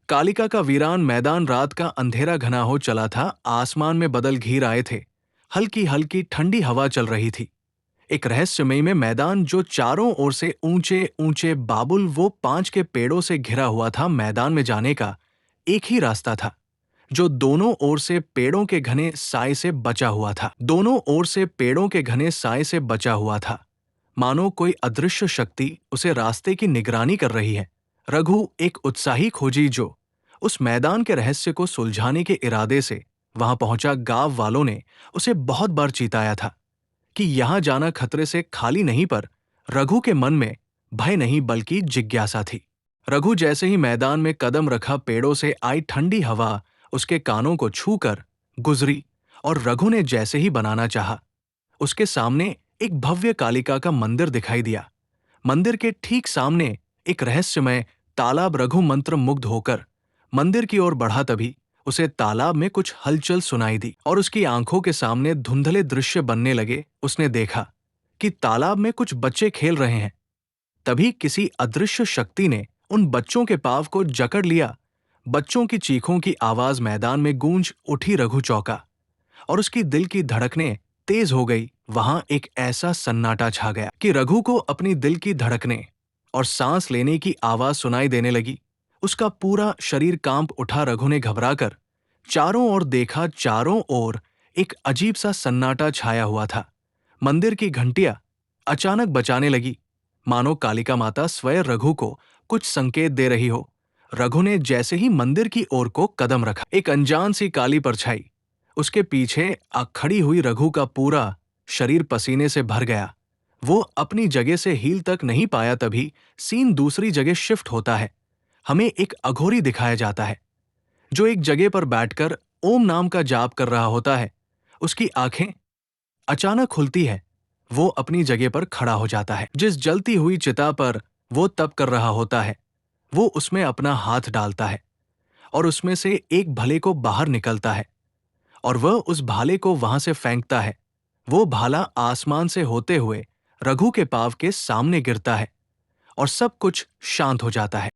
कालिका का वीरान मैदान रात का अंधेरा घना हो चला था। आसमान में बदल घिर आए थे। हल्की हल्की ठंडी हवा चल रही थी। एक रहस्यमयी में मैदान जो चारों ओर से ऊंचे ऊंचे बाबुल वो 5 के पेड़ों से घिरा हुआ था। मैदान में जाने का एक ही रास्ता था, जो दोनों ओर से पेड़ों के घने साए से बचा हुआ था। दोनों ओर से पेड़ों के घने साए से बचा हुआ था, मानो कोई अदृश्य शक्ति उसे रास्ते की निगरानी कर रही है। रघु एक उत्साही खोजी जो उस मैदान के रहस्य को सुलझाने के इरादे से वहां पहुंचा। गांव वालों ने उसे बहुत बार चिताया था कि यहां जाना खतरे से खाली नहीं, पर रघु के मन में भय नहीं बल्कि जिज्ञासा थी। रघु जैसे ही मैदान में कदम रखा, पेड़ों से आई ठंडी हवा उसके कानों को छूकर गुजरी और रघु ने जैसे ही बनाना चाहा, उसके सामने एक भव्य कालिका का मंदिर दिखाई दिया। मंदिर के ठीक सामने एक रहस्यमय तालाब। रघु मंत्र मुग्ध होकर मंदिर की ओर बढ़ा, तभी उसे तालाब में कुछ हलचल सुनाई दी और उसकी आंखों के सामने धुंधले दृश्य बनने लगे। उसने देखा कि तालाब में कुछ बच्चे खेल रहे हैं। तभी किसी अदृश्य शक्ति ने उन बच्चों के पांव को जकड़ लिया। बच्चों की चीखों की आवाज मैदान में गूंज उठी। रघु चौंका और उसकी दिल की धड़कनें तेज हो गई। वहां एक ऐसा सन्नाटा छा गया कि रघु को अपनी दिल की धड़कनें और सांस लेने की आवाज सुनाई देने लगी। उसका पूरा शरीर कांप उठा। रघु ने घबराकर चारों ओर देखा। चारों ओर एक अजीब सा सन्नाटा छाया हुआ था। मंदिर की घंटियां अचानक बजाने लगी, मानो कालिका माता स्वयं रघु को कुछ संकेत दे रही हो। रघु ने जैसे ही मंदिर की ओर को कदम रखा, एक अनजान सी काली परछाई उसके पीछे खड़ी हुई। रघु का पूरा शरीर पसीने से भर गया। वो अपनी जगह से हिल तक नहीं पाया। तभी सीन दूसरी जगह शिफ्ट होता है। हमें एक अघोरी दिखाया जाता है जो एक जगह पर बैठकर ओम नाम का जाप कर रहा होता है। उसकी आंखें अचानक खुलती है। वो अपनी जगह पर खड़ा हो जाता है। जिस जलती हुई चिता पर वो तप कर रहा होता है, वो उसमें अपना हाथ डालता है और उसमें से एक भले को बाहर निकलता है और वह उस भाले को वहां से फेंकता है। वो भाला आसमान से होते हुए रघु के पांव के सामने गिरता है और सब कुछ शांत हो जाता है।